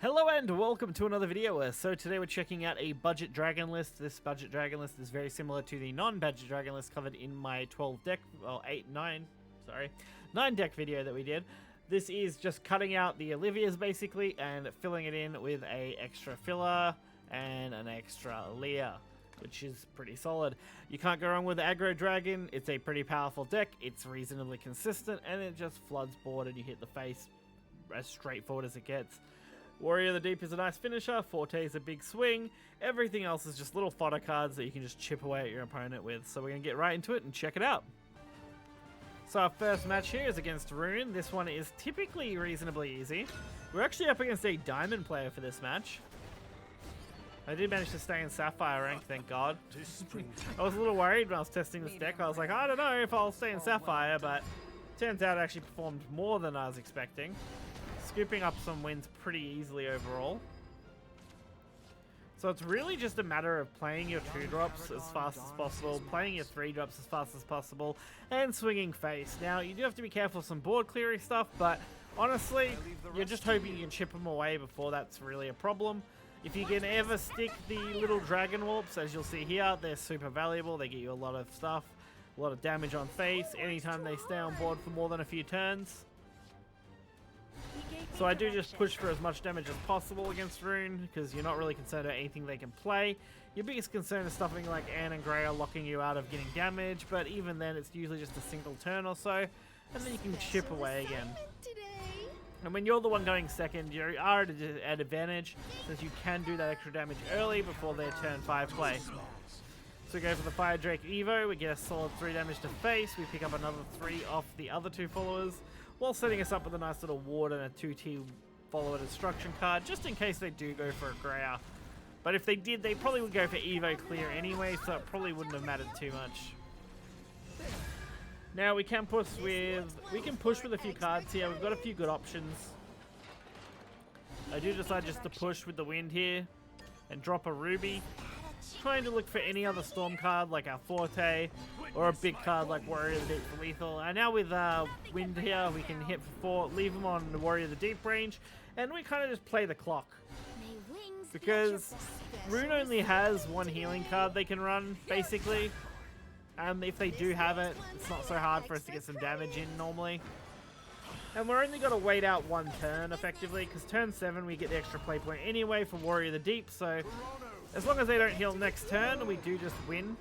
Hello and welcome to another video. So today we're checking out a budget dragon list. This budget dragon list is very similar to the non-budget dragon list covered in my 12 deck, well 9 deck video that we did. This is just cutting out the Olivias basically and filling it in with a extra filler and an extra Leah, which is pretty solid. You can't go wrong with Aggro Dragon. It's a pretty powerful deck. It's reasonably consistent and it just floods board and you hit the face as straightforward as it gets. Warrior of the Deep is a nice finisher, Forte is a big swing, everything else is just little fodder cards that you can just chip away at your opponent with. So we're going to get right into it and check it out. So our first match here is against Rune. This one is typically reasonably easy. We're actually up against a Diamond player for this match. I did manage to stay in Sapphire rank, thank God. I was a little worried when I was testing this deck. I was like, I don't know if I'll stay in Sapphire, but turns out it actually performed more than I was expecting. Scooping up some wins pretty easily overall. So it's really just a matter of playing your 2-drops as fast as possible, playing your 3-drops as fast as possible, and swinging face. Now, you do have to be careful of some board clearing stuff, but honestly, you're just hoping you can chip them away before that's really a problem. If you can ever stick the little Dragon Warps, as you'll see here, they're super valuable. They get you a lot of stuff, a lot of damage on face, anytime they stay on board for more than a few turns. So I do just push for as much damage as possible against Rune, because you're not really concerned about anything they can play. Your biggest concern is stuff like Anne and Grey are locking you out of getting damage, but even then it's usually just a single turn or so, and then you can chip away again. And when you're the one going second, you are at an advantage, since you can do that extra damage early before their turn 5 play. So we go for the Fire Drake Evo, we get a solid 3 damage to face, we pick up another 3 off the other 2 followers, while setting us up with a nice little ward and a 2T follower destruction card, just in case they do go for a Greyer. But if they did, they probably would go for Evo clear anyway, so it probably wouldn't have mattered too much. Now we can push with a few cards here. We've got a few good options. I do decide just to push with the wind here and drop a Ruby, trying to look for any other Storm card like our Forte or a big card like Warrior of the Deep for lethal. And now with wind here, we can hit for 4, leave them on the Warrior of the Deep range, and we kind of just play the clock. Because Rune only has 1 healing card they can run, basically. And if they do have it, it's not so hard for us to get some damage in normally. And we're only got to wait out 1 turn, effectively, because turn 7 we get the extra play point anyway for Warrior of the Deep, so as long as they don't heal next turn, we do just win.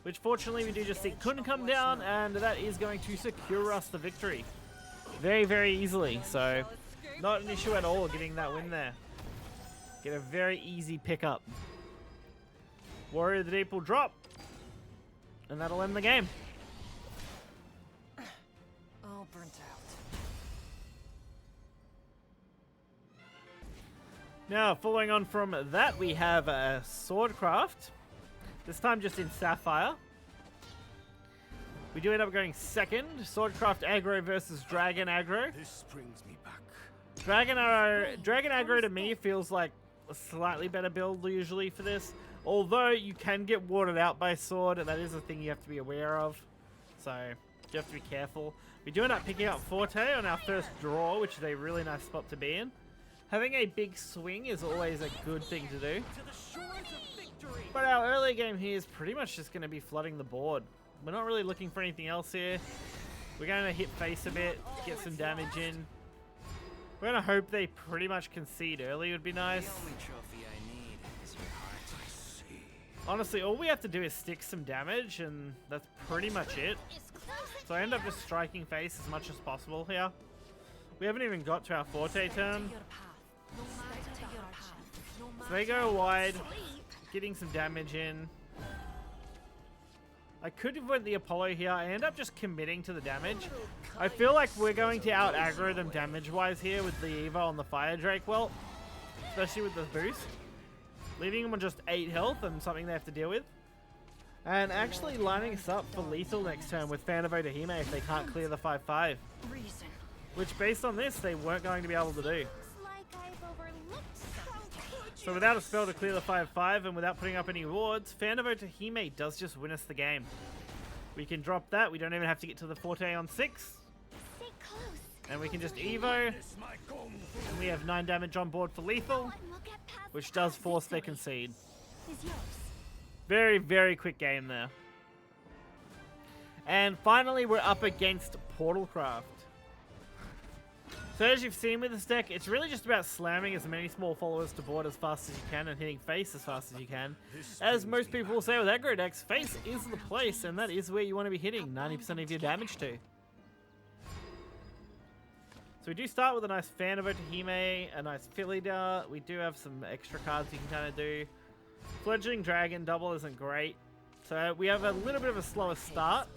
Which fortunately we do just see couldn't come down, and that is going to secure us the victory. Very, very easily, so not an issue at all getting that win there. Get a very easy pickup. Warrior of the Deep will drop, and that'll end the game. All burnt out. Now, following on from that, we have Swordcraft. This time just in Sapphire. We do end up going second. Swordcraft aggro versus Dragon aggro. This brings me back. Dragon aggro to me feels like a slightly better build usually for this. Although you can get warded out by Sword, and that is a thing you have to be aware of. So you have to be careful. We do end up picking up Forte on our first draw, which is a really nice spot to be in. Having a big swing is always a good thing to do. But our early game here is pretty much just going to be flooding the board. We're not really looking for anything else here. We're going to hit face a bit, get some damage in. We're going to hope they pretty much concede early would be nice. The only trophy I need is your heart. I see. Honestly, all we have to do is stick some damage, and that's pretty much it. So I end up just striking face as much as possible here. We haven't even got to our Forte turn. So they go wide, getting some damage in. I could have went the Apollo here. I end up just committing to the damage. I feel like we're going to out aggro them damage-wise here with the Evo on the Fire Drake Welt, especially with the boost. Leaving them on just 8 health and something they have to deal with. And actually lining us up for lethal next turn with Fan of Otahime if they can't clear the 5-5. Which, based on this, they weren't going to be able to do. So without a spell to clear the 5-5 and without putting up any wards, Fan of Otahime does just win us the game. We can drop that. We don't even have to get to the Forte on 6. And we can just Evo. And we have 9 damage on board for lethal, which does force their concede. Very, very quick game there. And finally, we're up against Portalcraft. So as you've seen with this deck, it's really just about slamming as many small followers to board as fast as you can and hitting face as fast as you can. As most people will say with aggro decks, face is the place, and that is where you want to be hitting 90% of your damage to. So we do start with a nice fan of Otahime, a nice Philida. We do have some extra cards you can kind of do. Fledgling Dragon double isn't great. So we have a little bit of a slower start.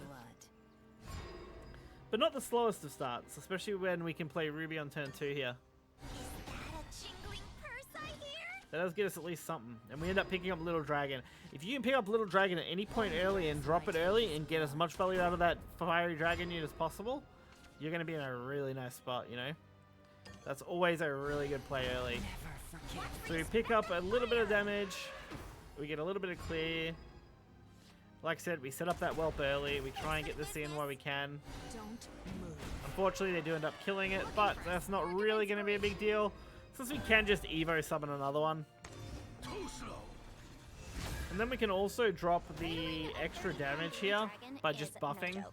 But not the slowest of starts, especially when we can play Ruby on turn 2 here. That does get us at least something. And we end up picking up Little Dragon. If you can pick up Little Dragon at any point early and drop it early and get as much value out of that Fiery Dragon unit as possible, you're going to be in a really nice spot, you know? That's always a really good play early. So we pick up a little bit of damage. We get a little bit of clear. Like I said, we set up that whelp early. We try and get this in while we can. Unfortunately, they do end up killing it, but that's not really going to be a big deal, since we can just Evo summon another one. And then we can also drop the extra damage here by just buffing.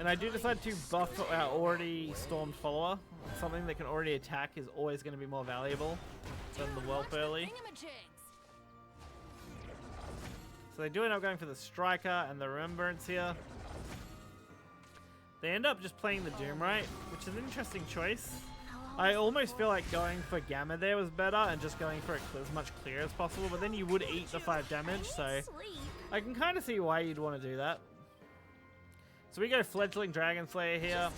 And I do decide to buff our already stormed follower. Something that can already attack is always going to be more valuable than the whelp early. So they do end up going for the Striker and the Remembrance here. They end up just playing the Doomright, which is an interesting choice. I almost feel like going for Gamma there was better and just going for it as much clear as possible, but then you would eat the 5 damage, so I can kind of see why you'd want to do that. So we go Fledgling Dragon Slayer here.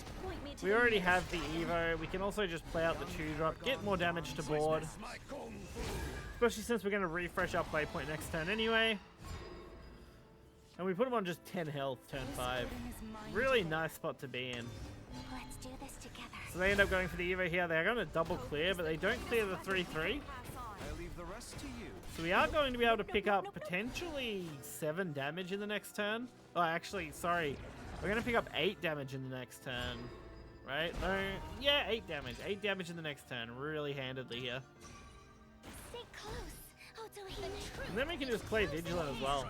We already have the Evo. We can also just play out the 2-drop, get more damage to board. Especially since we're going to refresh our play point next turn anyway. And we put him on just 10 health, turn 5. Really nice spot to be in. Let's do this together. So they end up going for the Evo here. They're going to double clear, but they don't clear the 3-3. I leave the rest to you. So we are going to be able to pick up potentially 7 damage in the next turn. Oh, actually, sorry. We're going to pick up 8 damage in the next turn. Right? No, yeah, 8 damage. 8 damage in the next turn. Really handedly here. Stay close. And then we can just play Vigilant as well.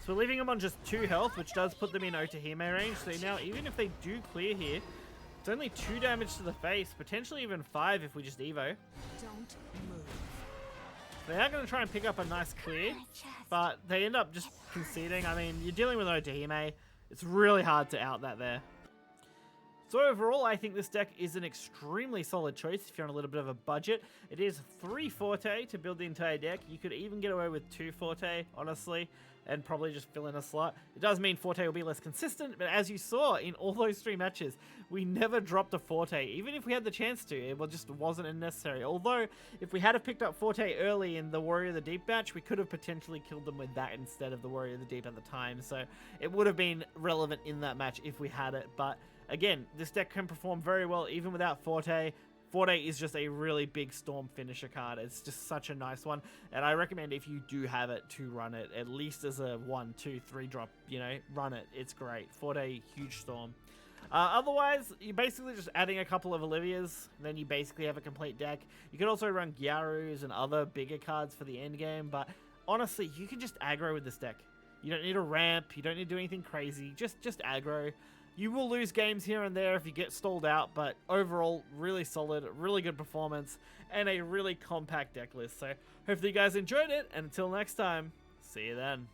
So we're leaving them on just 2 health, which does put them in Otahime range. So now, even if they do clear here, it's only 2 damage to the face, potentially even 5 if we just Evo. Don't move. They are going to try and pick up a nice clear, but they end up just conceding. I mean, you're dealing with Otahime. It's really hard to out that there. So overall, I think this deck is an extremely solid choice if you're on a little bit of a budget. It is 3 Forte to build the entire deck. You could even get away with 2 Forte, honestly, and probably just fill in a slot. It does mean Forte will be less consistent, but as you saw in all those 3 matches, we never dropped a Forte. Even if we had the chance to, it just wasn't necessary. Although, if we had have picked up Forte early in the Warrior of the Deep match, we could have potentially killed them with that instead of the Warrior of the Deep at the time. So it would have been relevant in that match if we had it, but again, this deck can perform very well even without Forte. Forte is just a really big Storm finisher card. It's just such a nice one, and I recommend if you do have it to run it, at least as a 1, 2, 3 drop, you know, run it. It's great. Forte, huge Storm. Otherwise, you're basically just adding a couple of Olivias, then you basically have a complete deck. You can also run Gyarus and other bigger cards for the end game, but honestly, you can just aggro with this deck. You don't need a ramp, you don't need to do anything crazy, just aggro. You will lose games here and there if you get stalled out, but overall, really solid, really good performance, and a really compact deck list. So, hopefully you guys enjoyed it, and until next time, see you then.